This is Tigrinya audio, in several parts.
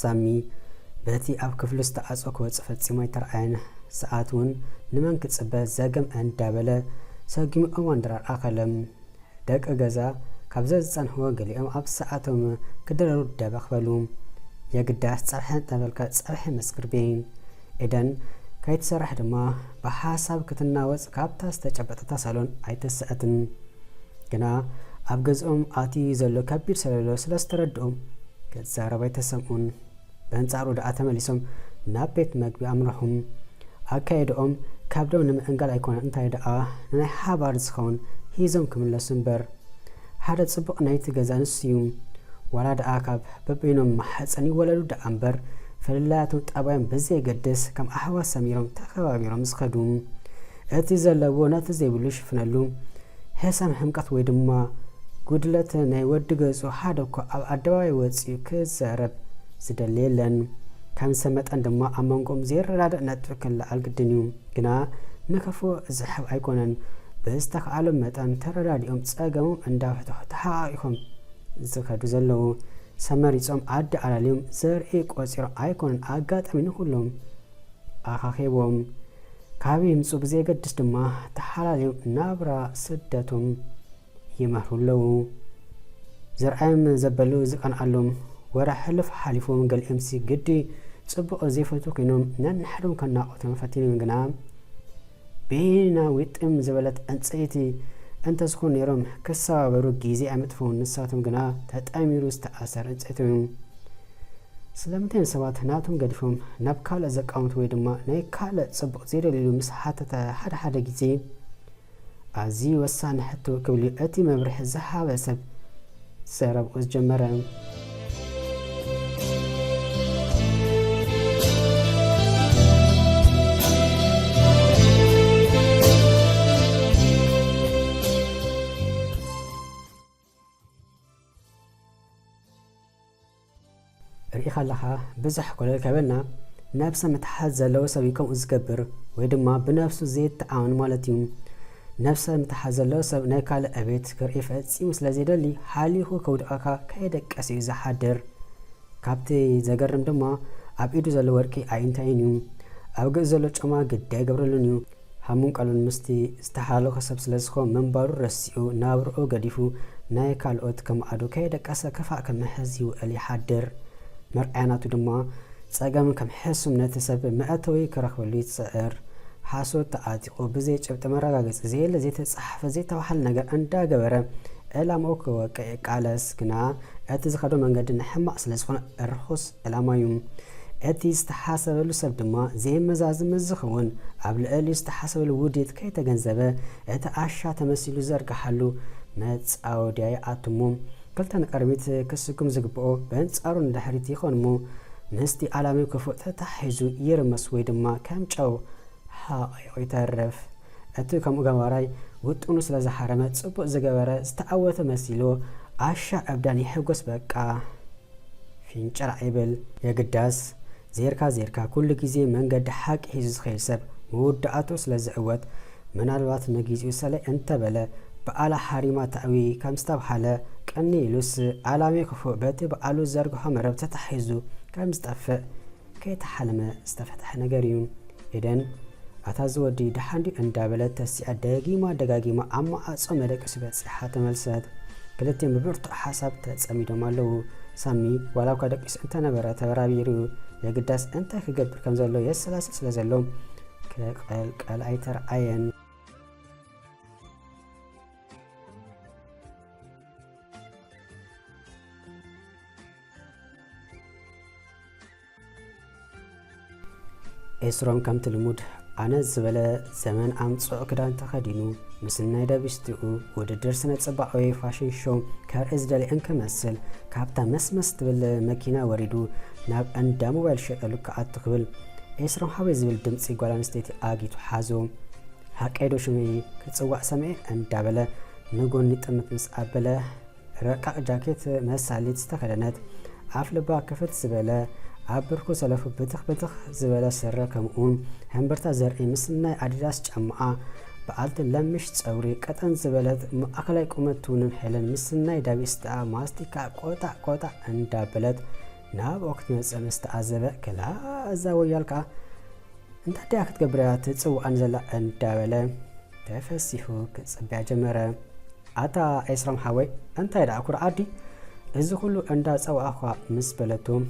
سامي باتي أب كفلس تأسوك وصفت سيماي ترعين ساعتون نمان كتصبه زاقم أن دابله ساقم أوان درار أقلم داك أغازا كابزا زان هو قلي أم أب ساعتهم كدرارو دابخ بلوم يقداس صرحان تابلك صرحي مسكربين إذن كايت سرح دما بحاسب كتناوز كابتاس تجبتتا سالون أيتسأتن كنا أبغزهم آتي زلو كبير سلالو سلستردهم كتزارة بيتسمون بانتعرو دا أتماليسهم نابت مقبي أمرهم أكايدهم كابدو نمأنقال أيكون انتاي دا ناي حابار زخون هيزم كملا سنبر هذا تصبق نايت غزان السيوم ولا دا أكاب ببينهم محساني ولدو دا أمبر فللاتو تابعين بزي قدس كم أحواس سميرهم تخوابيرهم زخدوم أتي زلو ناتزي بلوش فنالوم هسام حمقات ويدما قدلت ناي ودقزو حادوكو أب أدواي واتسيو كزارب زدليلن كم سمت عندما أمانكم زير رادق نتفكن لألقدنيوم كنا نكفو زحب أيكونن بستخ عالم متان تراديهم تساقمهم اندافتو تحايهم زخدو زلو سماريسهم عد على اليوم زر إيك وزير أيكونن آقات أمين كلهم أخاخيبهم كابيهم سوبزي قدس دما تحاليهم نابرا سدتهم يمهروا له زرعهم زبلو زقان علوم ورا حلف حالفهم قال امسي قدي صبقوا زيفتو كينوم ننحرم كنا قوتهم فاتيني من قنام بينا ويتم زبلت انسيتي انت سخون يروم كسا برو جيزي امتفون نساتهم قنا تتأميرو استأثر انسيتهم سلامتين سوات ناتهم قدفهم نبكال زقامت ويدما نيكال صبق زيرا للو مسحاتة حدا جيزي عزي وسان حتو كبلي أتي مبرح الزحابة سب سيرب وزجمرهم ريخا لها بزح كل كبلنا نفسه متحزة لو سبيكم أزكبر ويدما بنفسه زيت تعاون مالتيوم نفسه متحزلو سب نايكال أبيت كريف أتسي مسلا زيدالي حالي هو كود أكا كايدك أسي زحادر كابتي زاقرم دما أب إيدو زلو وركي عين تاينيوم أبقى زلو جمع قدي قبرلونيو همون قالون مستي استحالو خسب سلسخو منبارو رسيو نابرو قديفو نايكال أوت كم أدو كايدك أسا كفا كم حزيو ألي حادر مرعاناتو دما ساقام كم حسو مناتسب مأتوي كرخولي تسائر حاسو تأتيقو بزي جبت مراغاقس زي اللي تصحف زي توحل نقر اندا قبرا إلا موكو وكالس كنا اتزخدو من قد نحمق سلسخون الرخص الامايوم اتي استحاسب اللو سبدما زي مزازم الزخون قبل اللي استحاسب الوديت كي تغنزبه اتعاشا تمثيلو زرق حلو ماتس او دياي اتموم قلتان قرميت كسكم زقبقو بانت ارون دحريتي خونمو مستي علامي كفو تتحيزو يرمس ويدما كامچاو يتعرف أتو كم أجواراي وتونو سلازة حرمت صبو زجوارا استعوت مسيلو عشا أبداني حقوس بقى فين شرع عبل يقداس زيركا كل جزء من قد حق هيز خيسب مودعاتو سلازة أوت من الوقت نجيزو سلا أنت بلا بقالا حريمة تأوي كم استبحلا كأني لوس علامي كفو باتي بقالو زرق حمر بتتحيزو كم استفق كي تحلم استفتح نجاريوم إذن أتازودي دحاندي اندابلت تسيع داقيما أما أصم مدك سبت صحة ملسات كلتين ببرطو حساب تسامي دمالو سامي ولو كدك إس انت نبرا تبرابيرو يقداس انت كقبر كمزالو يسلاس سلازلو كال ايتر عين إسرام كم تلمود أنا زبالة زمان عم تصعو كدان تخدينو مثل نايدا بيستيقو وددر سنة صباحوي فاشن شو كار إزدالي أنك مسل كابتا مسمس تبل مكينة وردو ناب أن دامو بالشيء كعاد تقبل إسرام حاوي زبال دمسي قولان ستيتي آجي تحازو هاك ايدو شمي كتصوع سمعي أن دابلة نقول نتمت مسقابلة رقع جاكيت مسالي تستخدنات عفل باكفت زبالة عبركو سلفو بتخ زبالة سرة كمون همبرتا زرعي مسلنا عديداس جمعا بعالت لمش تصوري كتن زبالة مأكلاي قمتونن حيلن مسلنا دابي استعا ماستيكا قوطع اندابلت ናብ ወቅት መጽእ ምስተኣዘበ ከላ እዛ ወያልካ እንታይ ደኣ ክትገብራ ትጽውዓን ዘላ እንዳበለ ተፈሲሑ ክጽብያ ጀመረ። ኣታ ኤስሮም ሓወይ እንታይ ደኣ ኩርዓዲ እዚ ኩሉ እንዳጸውዓኻ ምስ በለቶም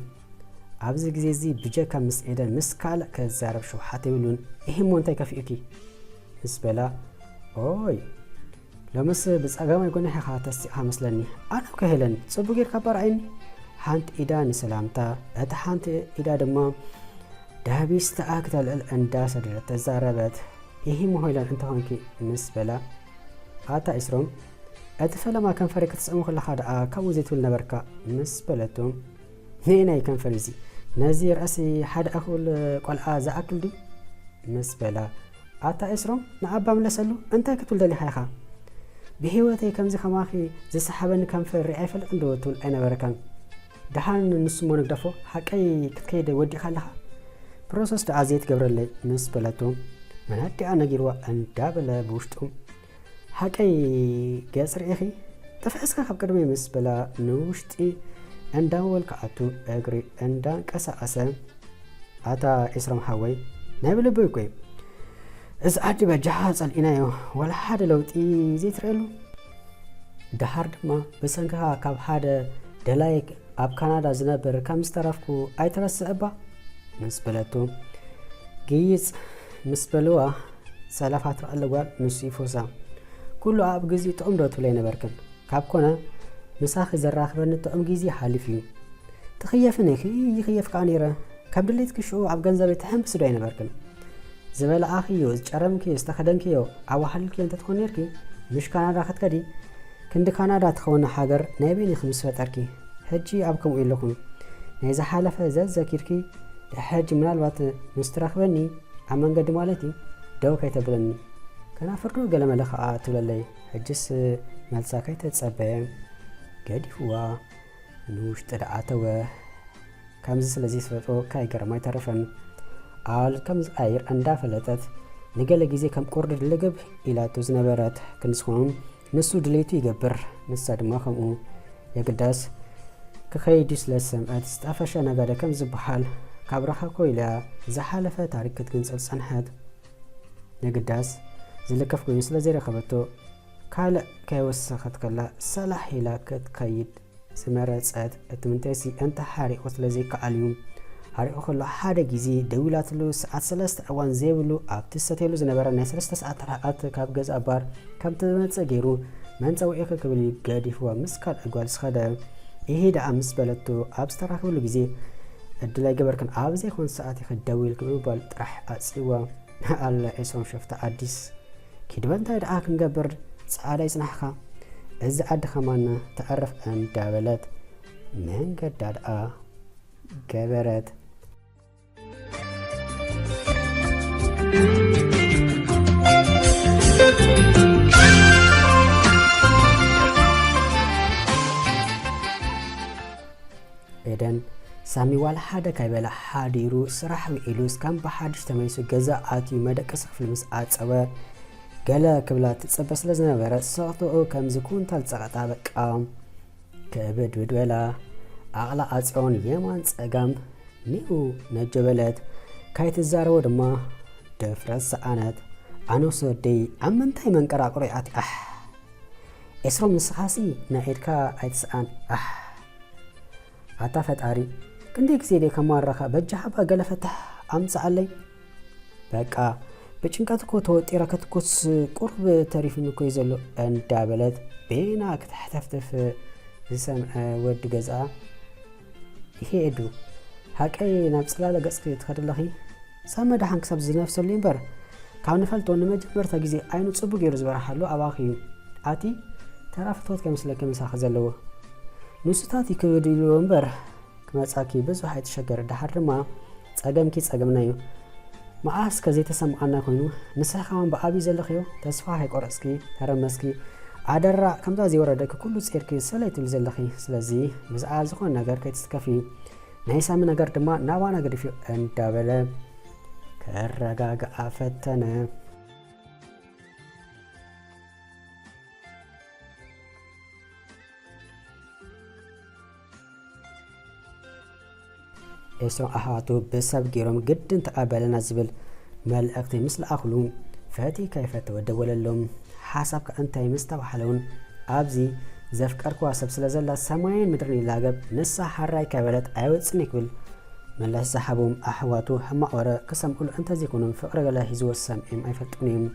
ኣብዚ ግዜ እዚ ብጀካ ምስ ኤደን ምስ ካልእ ከዛረብ ሸውሓት ይብሉን ይህሞ እንታይ ከፊኡኪ ምስ በላ ኦይ ለምስ ብጸጋማይ ጎና ሒኻ ተስቲኻ መስለኒ ኣነ ከሄለን ጽቡቕ ጌርካ ባርዓይኒ ሓንቲ ኢዳ ንሰላምታ እታ ሓንቲ ኢዳ ድማ ዳቢስ ተኣክተልዕል እንዳሰደረት ተዛረበት ይህሞ ሆይለን እንተኾንኪ ምስ በላ ኣታ ኤስሮም እቲ ፈለማ ከንፈሪ ክትስዕሙ ከለኻ ደኣ ካብኡ ዘይትብል ነበርካ ምስ በለቶም ንናይ ከንፈሪ እዚ ነዚ ርእሲ ሓደ ኣኹል ቆልዓ ዝኣክል ድዩ ምስ በላ ኣታ ኤስሮም ንኣባ ምለሰሉ እንታይ ክትብል ደሊኻ ኢኻ ብሂወተይ ከምዚ ከማኺ ዝሰሓበኒ ከንፈር ርአይ ኣይፈልጥ እንዶ ትብል ኣይነበረካን ድሓን ንስሞ ንግደፎ ሓቀይ ክትከይድ ወዲእኻ ኣለኻ ፕሮሰስ ደኣ ዘይትገብረለይ ምስ በለቶም መናዲኣ ነጊርዋ እንዳበለ ብውሽጡ ሓቀይ ገጽ ርኢኺ ጥፍዕስካ ካብ ቅድሚ ምስ በላ ንውሽጢ እንዳወልክኣቱ እግሪ እንዳንቀሳቐሰ ኣታ ኤስሮም ሓወይ ናይ ብልበይ ቆይ እዚ ዓዲ በጃሓ ጸልኢናዮ ወላ ሓደ ለውጢ ዘይትርእየሉ ድሓር ድማ ብሰንኪኻ ካብ ሓደ ደላይ ኣብ ካናዳ ዝነብር ከም ዝተረፍኩ ኣይተረስዕባ ምስ በለቶ ግይጽ ምስ በልዋ ሰላፋት ረኣለጓል ንሱ ይፎሳ ኩሉ ኣብ ግዜ ጥዑም ዶ ትብለይ ነበርክን ካብ ኮነ ምሳኺ ዘራኽበኒ ጥዑም ግዜ ሓሊፍ እዩ ትኽየፍኒ ይኽየፍካ ነይረ ካብ ድሌት ክሽኡ ኣብ ገንዘበይ ተሕምብስ ዶ ኣይነበርክን ዝበልኣኽዮ ዝጨረምክዮ ዝተኸደንክዮ ኣብ ዋሃልክዮ እንተትኾን ነርኪ ምሽ ካናዳ ክትከዲ ክንዲ ካናዳ ትኸውን ሃገር ናይ በይኒ ምስ ፈጠርኪ ሕጂ ኣብ ከምኡ ኢለኹ ናይ ዝሓለፈ ዘዘኪርኪ ሕጂ ምናልባት ምስ ትረኽበኒ ኣብ መንገዲ ማለት እዩ ደው ከይተብለኒ ከናፍርዶ ገለ መለ ከዓ ትብለለይ ሕጅስ መልሳ ከይተጸበየ ገዲፍዋ ንውሽጢ ደኣተወ ከምዚ ስለዚ ዝፈጥሮ ካይገርማ ኣይተረፈን ኣል ከም ዝቃይር እንዳፈለጠት ንገለ ግዜ ከም ቁርዲ ድልግብ ኢላቱ ዝነበረት ክንስኾን ንሱ ድሌቱ ይገብር ንሳ ድማ ከምኡ የግዳስ ክኸይዱ ስለሰምዐት ዝጣፈሸ ነጋደ ከም ዝበሃል ካብ ረኻኮ ኢላ ዝሓለፈ ታሪክ ክትግንጽል ጸንሐት የግዳስ ዝልከፍ ኮይኑ ስለ ዘይረኸበቶ ካልእ ከይወሰኸት ከላ ሰላሕ ኢላ ክትከይድ ዝመረጸት እቲ ምንተሲ እንተ ሓሪቑ ስለዘይከኣል እዩ ሓሪቑ ከሎ ሓደ ግዜ ደዊላትሉ ሰዓት 3 እዋን ዘይብሉ ኣብቲ ሰተይሉ ዝነበረ ናይ 3 ሰዓት ርሕቐት ካብ ገዛ ባር ከም ትመጽእ ገይሩ መንፀዊዒኺ ክብል ገዲፍዋ ምስ ካልእ ጓል ዝኸደ ይሄ ደኣ ምስ በለቶ ኣብ ዝተራኽብሉ ግዜ እድላይ ገበርክን ኣብ ዘይኮን ሰዓት ኢኺ ደው ኢልክ ብምባል ጥራሕ ኣጽዋ ኣለ ኤስሮም ሸፍታ ኣዲስ ኪድበ እንታይ ደኣ ክንገብር ጻዕዳ ይጽናሕኻ እዚ ዓዲ ኸማና ተዕርፍ እንዳበለት መንገዳ ደኣ ገበረት ኤደን ሳሚ ዋላ ሓደ ካይበላ ሓዲሩ ስራሕ ውዒሉ እስካም ብሓድሽ ተመሊሱ ገዛ ኣትዩ መደቀሲ ክፍሊ ምስ ኣፀወ ገለ ክብላ ትጸበ ስለ ዝነበረ ሰቕትኡ ከምዚ ኩንታል ጸቐጣ በቃ ከብድብድ በላ ኣቕላ ኣጽዮን የማን ጸጋም ኒኡ ነጀበለት ካይትዛረቦ ድማ ድፍረት ሰኣነት ኣነሱ ደይ ኣብ ምንታይ መንቀራቅሮ ኣቲ ኤስሮም ንስኻሲ ናኢድካ ኣይትስኣን ኣታ ፈጣሪ ክንደይ ግዜ ደይ ከማረኻ በጃሓባ ገለ ፈታሕ ኣምፅዓለይ በቃ ብጭንቀት እኮ ተወጢረ ከትኮስ ቁርብ ተሪፍን እኮ ዘሎ እንዳበለት ቤና ክትሕተፍትፍ ዝሰምዐ ወዲ ገዛ ይሄ እዱ ሓቀይ ናብ ጽላለ ገጽ ትኸድለኺ ሳብ መድሓን ክሳብ ዝነፍሰሉ እምበር ካብ ንፈልጦ ንመጀመርታ ግዜ ዓይኑ ጽቡቕ ገይሩ ዝበርሓሉ ኣባኺ እዩ ኣቲ ተራፍቶት ከምስለከ ምሳኺ ዘለዎ ንሱታት ይክብድ ኢሉ እምበር ክመጻኪ ብዙሕ ኣይተሸገር ድሓር ድማ ጸገምኪ ጸገምና እዩ መዓስ ከዘይተሰምዓና ኮይኑ ንስኻውን ብኣብይ ዘለኽዮ ተስፋ ኣይቆረጽኪ ተረመስኪ ኣደራ ከምዛ ዘይወረደኪ ኩሉ ጼርኪ ሰለይ ትብል ዘለኺ ስለዚ ብዛዕባ ዝኾነ ነገር ከይትስከፊ ናይ ሳሚ ነገር ድማ ናባና ገዲፍዮ እንዳበለ ከረጋግዓ ፈተነ ኤስሮም ኣሕዋቱ ብሰብ ገይሮም ግድን ተቐበለና ዝብል መልእኽቲ ምስ ለኣኽሉ ፈቲ ከይፈተወ ደወለሎም ሓሳብካ እንታይ ምስ ተባሃለውን ኣብዚ ዘፍቀርክዋ ሰብ ስለ ዘላ ሰማይን ምድርን ይላገብ ንሳ ሓራይ ከበለት ኣይወፅን ይክብል መለስ ዝሓቦም ኣሕዋቱ ሕማቕ ወረ ክሰምዑሉ እንተዘይኮኖም ፍቕሪ ገለ ሂዝዎ ሰምዒም ኣይፈልጡን እዮም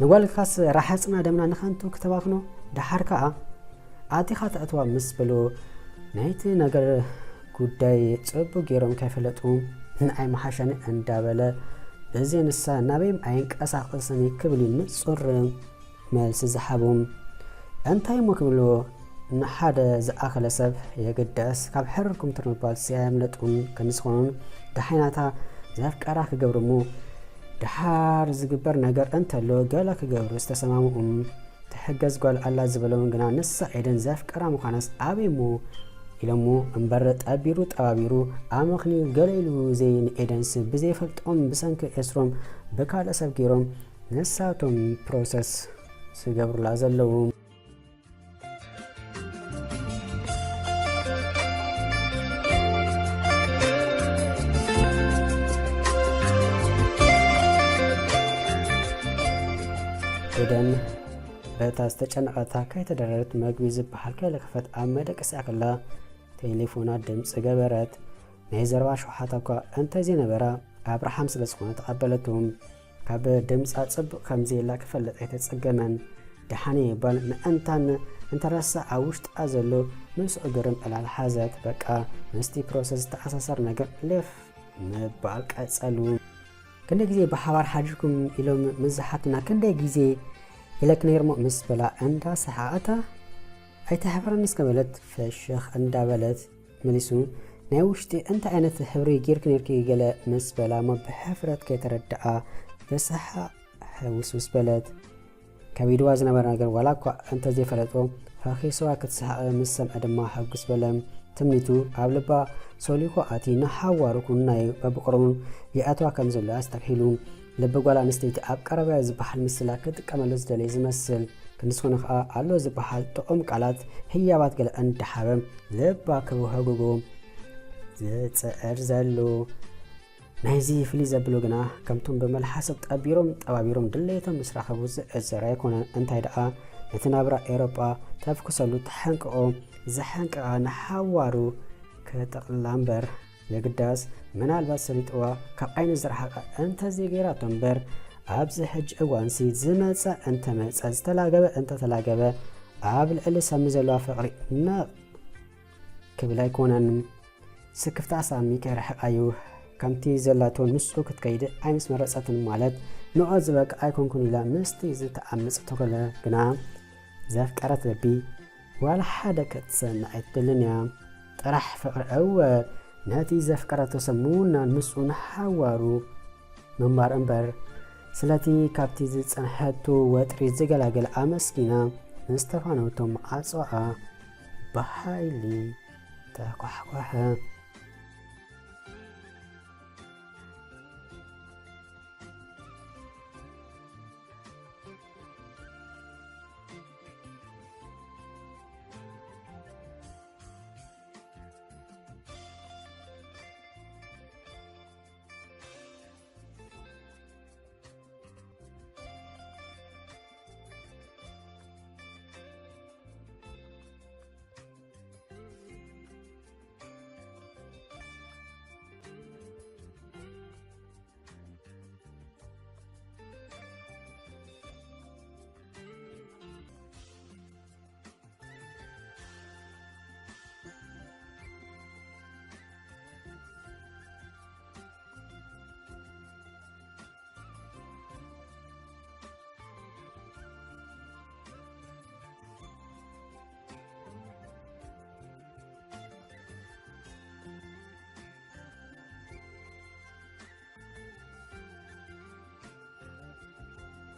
ንጓልካስ ራሓፅና ደምና ንኸንቱ ክተባክኖ ድሓር ከዓ ኣቲኻ ተእትዋ ምስ በሎ ናይቲ ነገር ጉዳይ ጽቡቕ ገይሮም ከይፈለጡ ንኣይ መሓሸኒ እንዳበለ በዚ ንሳ ናበይም ኣይንቀሳቐስኒ ክብል ንጹር መልሲ ዝሓቦም እንታይ ሞ ክብሎ ንሓደ ዝኣኸለ ሰብ የግደስ ካብ ሕርኩም ትርምባል ሲያምለጡን ከንስኾኑን ድሓይናታ ዘፍቀራ ክገብርሙ ድሓር ዝግበር ነገር እንተሎ ገላ ክገብሩ ዝተሰማምኡን ትሕገዝ ጓል ኣላ ዝበለውን ግና ንሳ ኤደን ዘፍቀራ ምዃነስ ኣበይሞ ኢሎሞ እምበር ጠቢሩ ጠባቢሩ ኣመኽኒ ገለኢሉ ዘይንኤደንስ ብዘይፈልጦም ብሰንኪ ኤስሮም ብካልእ ሰብ ገይሮም ንሳቶም ፕሮሰስ ዝገብሩላ ዘለዉ ኤደን በታ ዝተጨነቐታ ከይተደረረት መግቢ ዝበሃል ከይለከፈት ኣብ መደቀስያ ከላ ቴሌፎና ድምፂ ገበረት ናይ ዘረባ ሸውሓታ እኳ እንተዘይነበራ ኣብርሃም ስለ ዝኾነ ተቐበለቶም ካብ ድምፃ ጽቡቕ ከምዘየላ ክፈለጥ ኣይተጸገመን ድሓነ ይባል ምእንታን እንተረሳ ኣብ ውሽጣ ዘሎ ምስኡ ግርም ዕላል ሓዘት በቃ ምስቲ ፕሮሰስ ዝተኣሳሰር ነገር ልፍ ምባል ቀጸሉ ክንደይ ግዜ ብሓባር ሓዲርኩም ኢሎም ምዝሓቱና ክንደይ ግዜ ኢለክ ነይርሞ ምስ በላ እንዳሰሓቐታ ኣይተሕብረኒ እስከበለት ፈሽኽ እንዳበለት መሊሱ ናይ ውሽጢ እንታይ ዓይነት ሕብሪ ጌርክ ነርኪ ገለ ምስ በላ ሞ ብሕፍረት ከይተረድኣ ብሰሓቕ ሕውስውስ በለት ከቢድዋ ዝነበረ ነገር ዋላ እኳ እንተዘይፈለጦ ፈኺስዋ ክትሰሓቐ ምስ ሰምዐ ድማ ሕጉስ በለ ትምኒቱ ኣብ ልባ ሶሊኮ ኣቲ ንሓዋሩ ኩናይ በብቅርሙን ይኣትዋ ከም ዘሎ ኣስተብሒሉ ልቢ ጓል ኣንስተይቲ ኣብ ቀረባያ ዝበሃል ምስላ ክጥቀመሉ ዝደለየ ዝመስል ክንስኾነ ከዓ ኣሎ ዝበሃል ጥዑም ቃላት ህያባት ገለ እንዳሓበ ልባ ክብህግጎ ዝፅዕር ዘሎ ናይዚ ፍልይ ዘብሎ ግና ከምቶም ብመልሓሰብ ጠቢሮም ጠባቢሮም ድሌቶም ምስ ረኸቡ ዝእዘር ኣይኮነን እንታይ ደኣ ነቲ ናብራ ኤሮጳ ተፍክሰሉ ተሓንቅኦ ዘሓንቅቓ ንሓዋሩ ክጠቕልላ እምበር የግዳስ ምናልባት ሰሊጥዋ ካብ ዓይኒ ዝረሓቐ እንተዘይገይራቶ እምበር ኣብዚ ሕጂ እዋንሲ ዝመፀ እንተመፀ ዝተላገበ እንተተላገበ ኣብ ልዕሊ ሰሚ ዘለዋ ፍቕሪ ነቕ ክብል ኣይኮነን ስክፍታ ሳሚ ከይረሕቃዩ ከምቲ ዘላቶ ንስኡ ክትከይድ ኣይምስ መረፀትን ማለት ንኦ ዝበቂ ኣይኮንኩን ኢላ ምስቲ ዝተኣምፅ ተኮለ ግና ዘፍቀረት ልቢ ዋላ ሓደ ክትሰምዕ ኣይትደልን እያ ጥራሕ ፍቕሪ እወ ነቲ ዘፍቀረቶ ሰሙና ንስኡ ንሓዋሩ ምንባር እምበር ስለቲ ካብቲ ዝፀንሐቱ ወጥሪ ዝገላገለ ኣመስኪና ንዝተፋነውቶም ኣፅዋኣ ብሓይሊ ተኳሕኳሐ